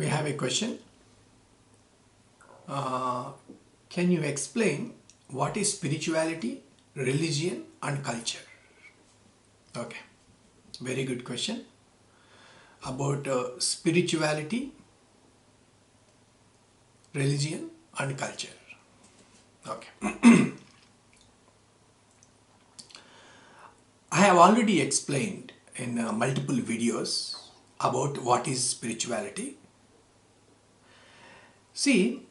We have a question. Can you explain what is spirituality, religion and culture? Okay, very good question. About spirituality, religion and culture. Okay. I have already explained in multiple videos about what is spirituality. See,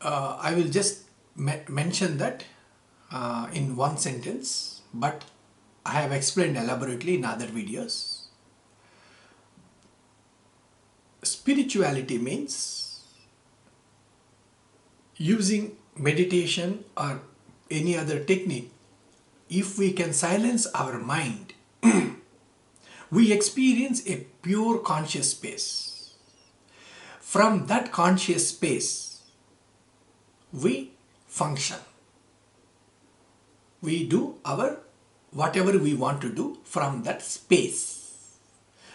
I will just mention that in one sentence, but I have explained elaborately in other videos. Spirituality means using meditation or any other technique. If we can silence our mind, we experience a pure conscious space. From that conscious space, we function. We do our whatever we want to do from that space.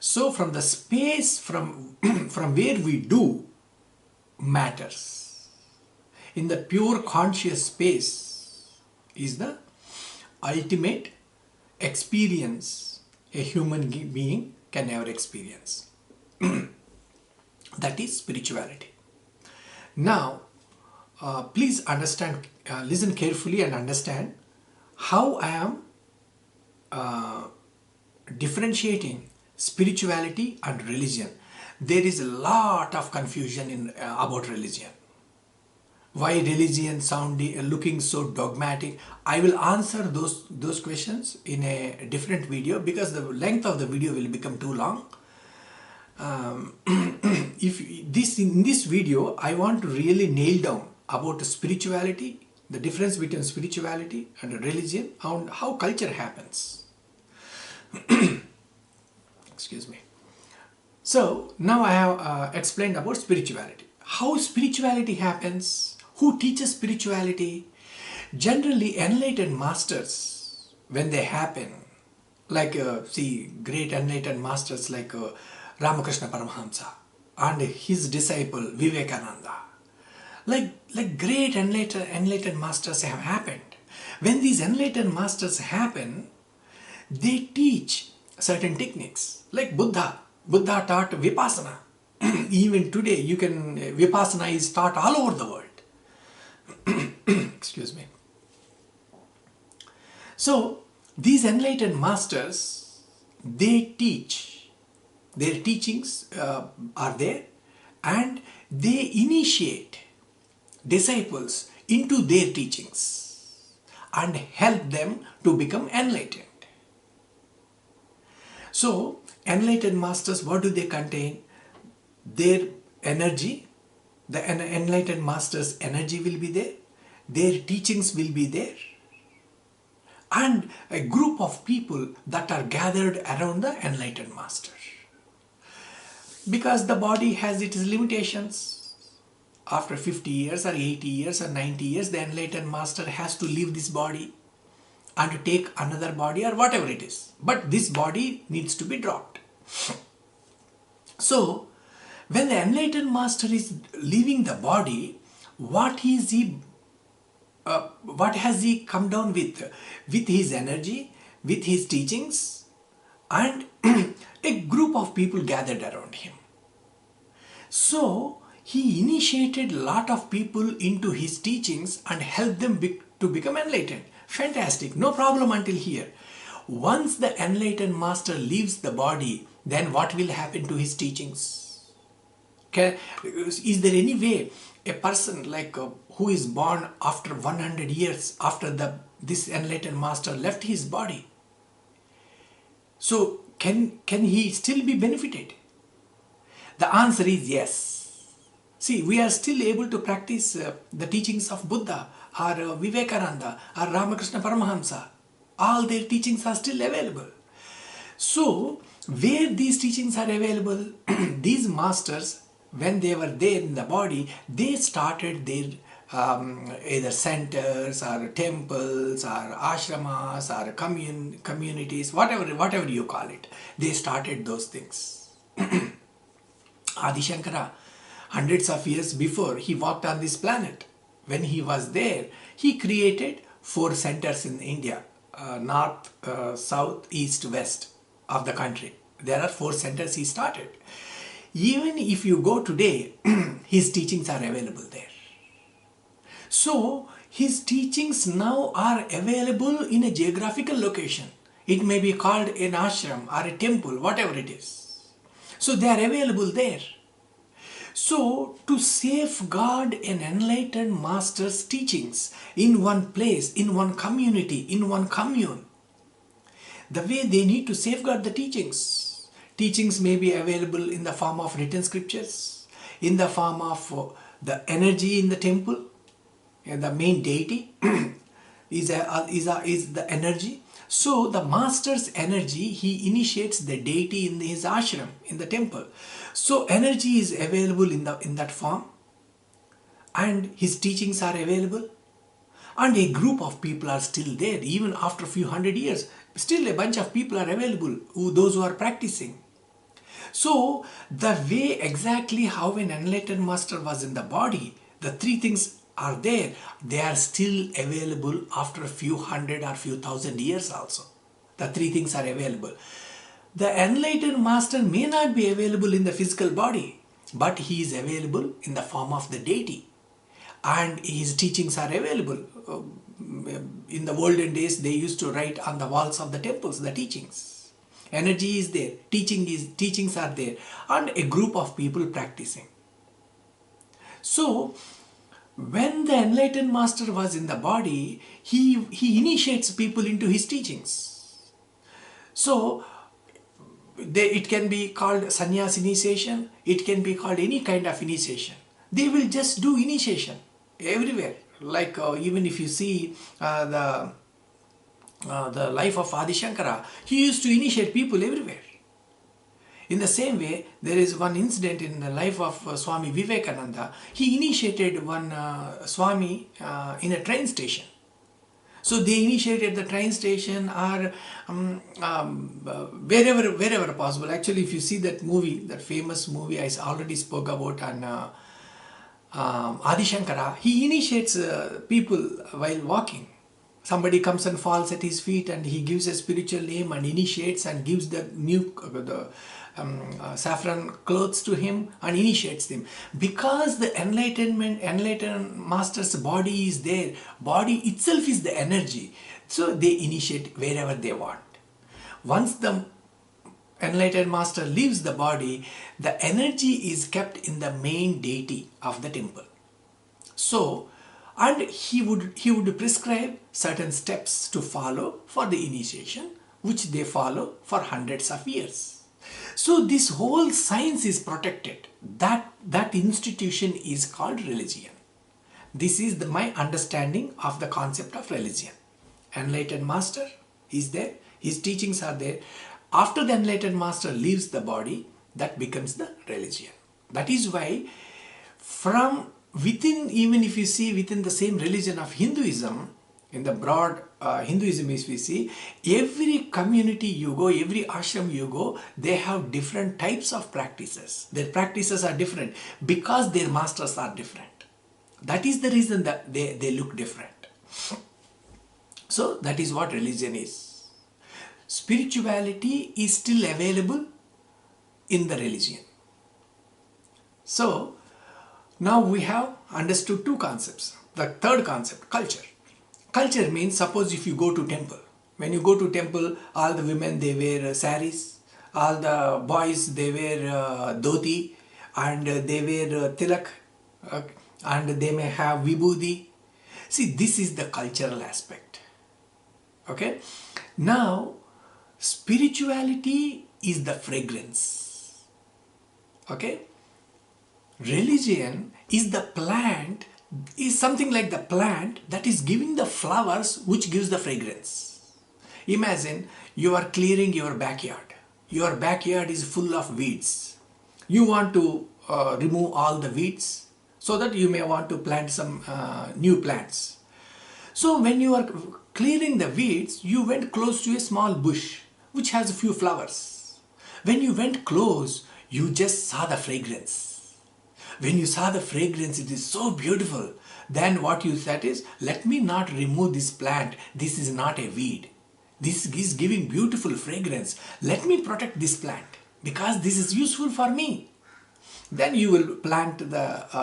So from the space from where we do matters. In the pure conscious space is the ultimate experience a human being can ever experience. That is spirituality. Now, please understand, listen carefully and understand how I am differentiating spirituality and religion. There is a lot of confusion about religion. Why religion looking so dogmatic? I will answer those questions in a different video because the length of the video will become too long. In this video, I want to really nail down about spirituality, the difference between spirituality and religion, and how culture happens. Excuse me. So now I have explained about spirituality. How spirituality happens? Who teaches spirituality? Generally, enlightened masters, when they happen, like great enlightened masters like Ramakrishna Paramahamsa and his disciple Vivekananda, like great enlightened masters have happened. When these enlightened masters happen, they teach certain techniques. Like Buddha taught Vipassana. Even today, Vipassana is taught all over the world. Excuse me. So these enlightened masters, they teach. Their teachings are there, and they initiate disciples into their teachings and help them to become enlightened. So enlightened masters, what do they contain? Their energy. The enlightened master's energy will be there, their teachings will be there, and a group of people that are gathered around the enlightened master. Because the body has its limitations. After 50 years or 80 years or 90 years, the enlightened master has to leave this body and take another body or whatever it is. But this body needs to be dropped. So, when the enlightened master is leaving the body, what has he come down with? With his energy, with his teachings, and a group of people gathered around him. So he initiated a lot of people into his teachings and helped them to become enlightened. Fantastic, no problem until here. Once the enlightened master leaves the body, then what will happen to his teachings? Is there any way a person like who is born after 100 years after this enlightened master left his body, so can he still be benefited? The answer is yes. See, we are still able to practice the teachings of Buddha or Vivekananda or Ramakrishna Paramahamsa. All their teachings are still available. So where these teachings are available, these masters, when they were there in the body, they started their either centers or temples or ashramas or communities, whatever you call it. They started those things. Adi Shankara hundreds of years before he walked on this planet. When he was there, he created 4 centers in India, north, south, east, west of the country. There are 4 centers he started. Even if you go today, his teachings are available there. So his teachings now are available in a geographical location. It may be called an ashram or a temple, whatever it is. So they are available there. So to safeguard an enlightened master's teachings in one place, in one community, in one commune, the way they need to safeguard the teachings. Teachings may be available in the form of written scriptures, in the form of the energy in the temple, and the main deity is the energy. So the master's energy, he initiates the deity in his ashram, in the temple. So energy is available in that form, and his teachings are available, and a group of people are still there even after a few hundred years. Still a bunch of people are available, those who are practicing. So the way exactly how an enlightened master was in the body, the 3 things are there. They are still available after a few hundred or few thousand years also. The 3 things are available. The enlightened master may not be available in the physical body, but he is available in the form of the deity. And his teachings are available. In the olden days, they used to write on the walls of the temples, the teachings. Energy is there, teachings are there, and a group of people practicing. So when the enlightened master was in the body, he initiates people into his teachings. So it can be called sannyas initiation, it can be called any kind of initiation. They will just do initiation everywhere. Like even if you see the life of Adi Shankara, he used to initiate people everywhere. In the same way, there is one incident in the life of Swami Vivekananda. He initiated one Swami in a train station. So they initiated the train station or wherever possible. Actually, if you see that movie, that famous movie I already spoke about on Adi Shankara, he initiates people while walking. Somebody comes and falls at his feet, and he gives a spiritual name and initiates and gives the saffron clothes to him and initiates them. Because the enlightened master's body is there, body itself is the energy. So they initiate wherever they want. Once the enlightened master leaves the body, the energy is kept in the main deity of the temple. So, and he would prescribe certain steps to follow for the initiation, which they follow for hundreds of years. So this whole science is protected. That institution is called religion. This is my understanding of the concept of religion. Enlightened master is there, his teachings are there. After the enlightened master leaves the body, that becomes the religion. That is why from within, even if you see within the same religion of Hinduism, in the broad Hinduism, if we see, every community you go, every ashram you go, they have different types of practices. Their practices are different because their masters are different. That is the reason that they look different. So that is what religion is. Spirituality is still available in the religion. So now we have understood 2 concepts. The third concept, culture. Culture means, suppose if you go to temple. When you go to temple, all the women, they wear saris. All the boys, they wear dhoti, and they wear tilak, and they may have vibhuti. See, this is the cultural aspect. Okay. Now, spirituality is the fragrance. Okay. Religion is the plant, is something like the plant that is giving the flowers which gives the fragrance. Imagine you are clearing your backyard. Your backyard is full of weeds. You want to remove all the weeds so that you may want to plant some new plants. So when you are clearing the weeds, you went close to a small bush which has a few flowers. When you went close, you just saw the fragrance. When you saw the fragrance, it is so beautiful. Then what you said is, let me not remove this plant. This is not a weed. This is giving beautiful fragrance. Let me protect this plant because this is useful for me. Then you will plant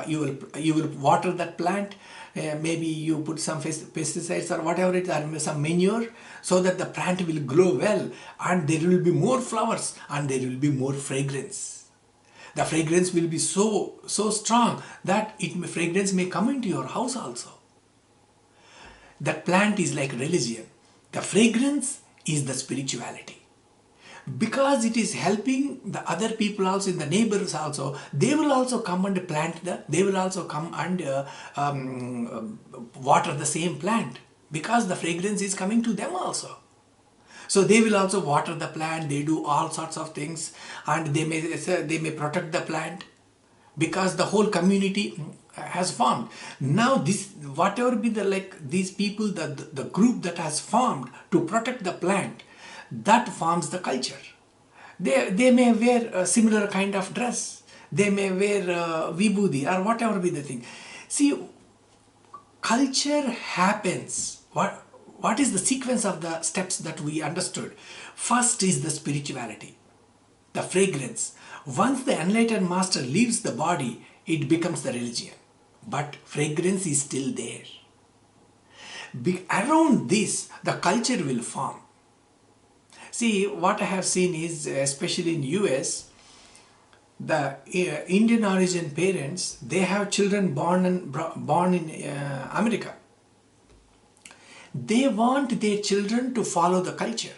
you will water that plant. Maybe you put some pesticides or whatever it is, or some manure, so that the plant will grow well, and there will be more flowers and there will be more fragrance. The fragrance will be so strong that fragrance may come into your house also. That plant is like religion. The fragrance is the spirituality. Because it is helping the other people also, in the neighbors also, they will also come and they will also come and water the same plant, because the fragrance is coming to them also. So they will also water the plant, they do all sorts of things, and they may protect the plant, because the whole community has formed. Now this, whatever be these people, the group that has formed to protect the plant, that forms the culture. They may wear a similar kind of dress. They may wear vibhuti or whatever be the thing. See, culture happens. What is the sequence of the steps that we understood? First is the spirituality, the fragrance. Once the enlightened master leaves the body, it becomes the religion. But fragrance is still there. Around this, the culture will form. See, what I have seen is, especially in US, the Indian origin parents, they have children born in America. They want their children to follow the culture.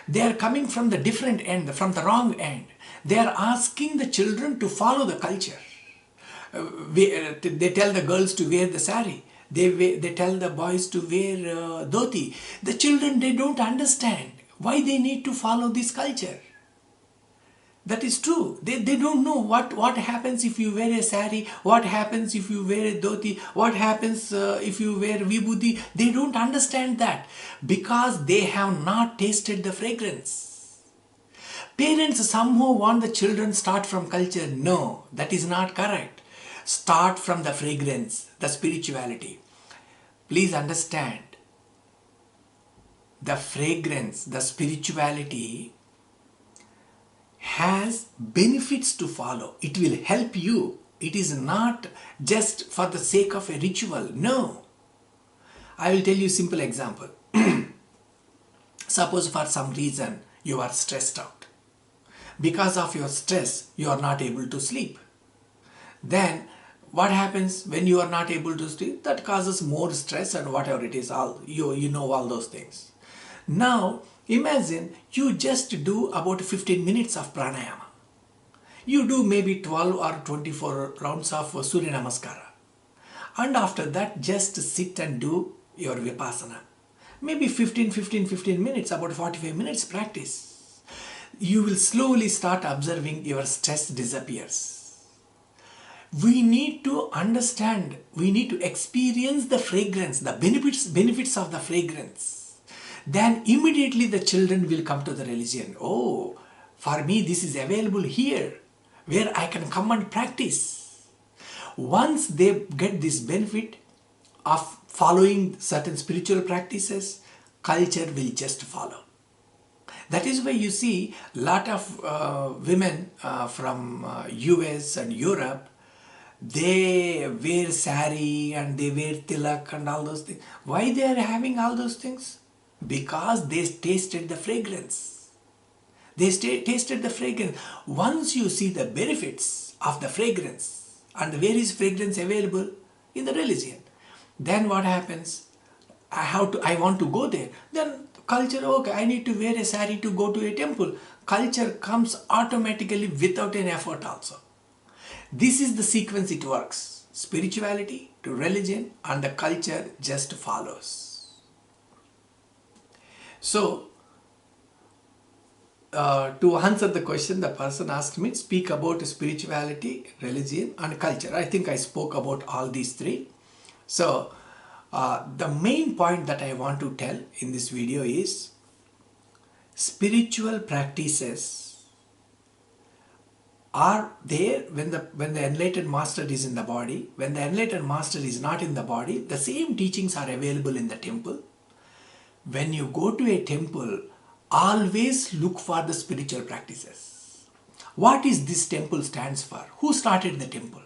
They are coming from the different end, from the wrong end. They are asking the children to follow the culture. They tell the girls to wear the sari. They tell the boys to wear dhoti. The children, they don't understand why they need to follow this culture. That is true. They don't know what happens if you wear a sari, what happens if you wear a dhoti, what happens if you wear vibhuti. They don't understand that, because they have not tasted the fragrance. Parents somehow want the children start from culture. No, that is not correct. Start from the fragrance, the spirituality. Please understand, the fragrance, the spirituality has benefits to follow. It will help you. It is not just for the sake of a ritual. No. I will tell you a simple example. Suppose for some reason you are stressed out. Because of your stress, you are not able to sleep. Then what happens when you are not able to sleep? That causes more stress and whatever it is, you know all those things. Now imagine you just do about 15 minutes of pranayama. You do maybe 12 or 24 rounds of Surya Namaskara. And after that, just sit and do your Vipassana. Maybe 15 minutes, about 45 minutes practice. You will slowly start observing your stress disappears. We need to understand, we need to experience the fragrance, the benefits of the fragrance. Then immediately the children will come to the religion. Oh, for me this is available here, where I can come and practice. Once they get this benefit of following certain spiritual practices, culture will just follow. That is why you see a lot of women from US and Europe, they wear sari and they wear tilak and all those things. Why they are having all those things? Because they tasted the fragrance. They tasted the fragrance. Once you see the benefits of the fragrance, and where is fragrance available? In the religion. Then what happens? I want to go there. Then culture, okay, I need to wear a sari to go to a temple. Culture comes automatically without an effort also. This is the sequence it works. Spirituality to religion, and the culture just follows. So, to answer the question, the person asked me, speak about spirituality, religion and culture. I think I spoke about all these three. So, the main point that I want to tell in this video is, spiritual practices are there when the enlightened master is in the body. When the enlightened master is not in the body, the same teachings are available in the temple. When you go to a temple, always look for the spiritual practices. What is this temple stands for? Who started the temple?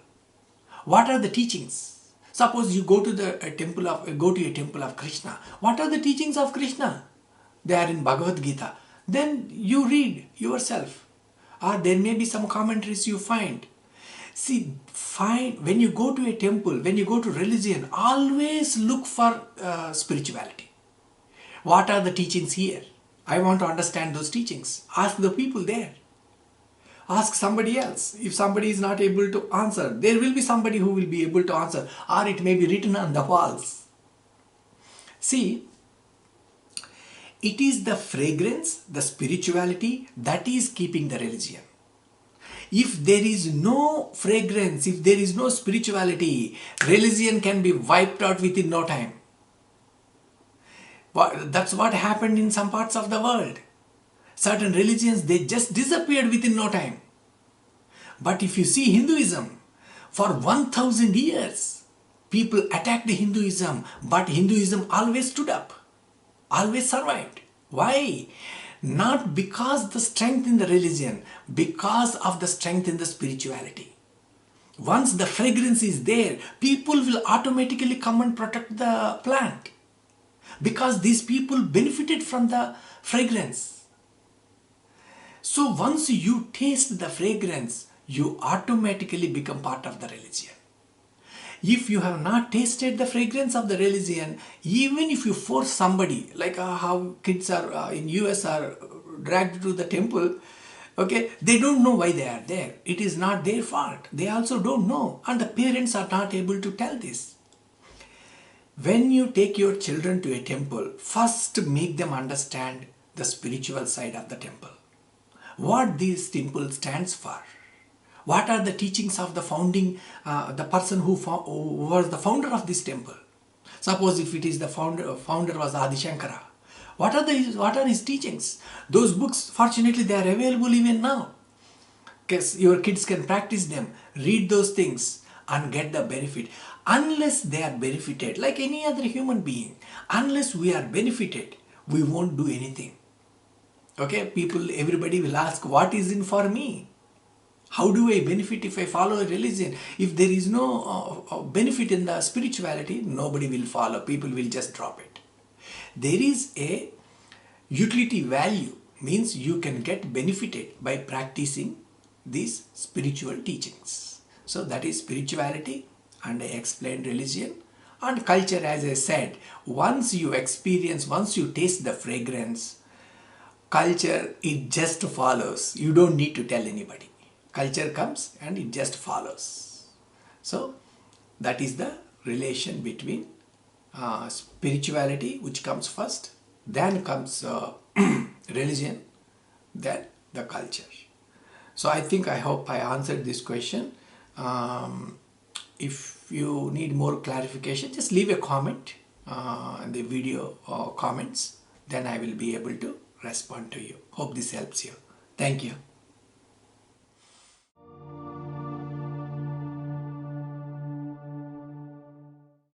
What are the teachings? Suppose you go to a temple of Krishna. What are the teachings of Krishna? They are in Bhagavad Gita. Then you read yourself. Or there may be some commentaries you find. See, when you go to a temple, when you go to religion, always look for spirituality. What are the teachings here? I want to understand those teachings. Ask the people there. Ask somebody else. If somebody is not able to answer, there will be somebody who will be able to answer, or it may be written on the walls. See, it is the fragrance, the spirituality that is keeping the religion. If there is no fragrance, if there is no spirituality, religion can be wiped out within no time. That's what happened in some parts of the world. Certain religions, they just disappeared within no time. But if you see Hinduism, for 1000 years, people attacked Hinduism, but Hinduism always stood up, always survived. Why? Not because the strength in the religion, because of the strength in the spirituality. Once the fragrance is there, people will automatically come and protect the plant, because these people benefited from the fragrance. So once you taste the fragrance, you automatically become part of the religion. If you have not tasted the fragrance of the religion, even if you force somebody, like how kids are in US are dragged to the temple, okay, they don't know why they are there. It is not their fault. They also don't know, and the parents are not able to tell this. When you take your children to a temple, first make them understand the spiritual side of the temple. What this temple stands for. What are the teachings of the the person who was the founder of this temple? Suppose if it is the founder was Adi Shankara. What are his teachings? Those books, fortunately, they are available even now. Because your kids can practice them, read those things and get the benefit. Unless they are benefited, like any other human being, unless we are benefited, we won't do anything. Okay, everybody will ask, what is in for me? How do I benefit if I follow a religion? If there is no benefit in the spirituality, nobody will follow. People will just drop it. There is a utility value, means you can get benefited by practicing these spiritual teachings. So that is spirituality, and I explained religion. And culture, as I said, once you experience, once you taste the fragrance, culture, it just follows. You don't need to tell anybody. Culture comes and it just follows. So that is the relation between spirituality, which comes first, then comes religion, then the culture. So I hope I answered this question. If you need more clarification, just leave a comment in the video comments. Then I will be able to respond to you. Hope this helps you. Thank you.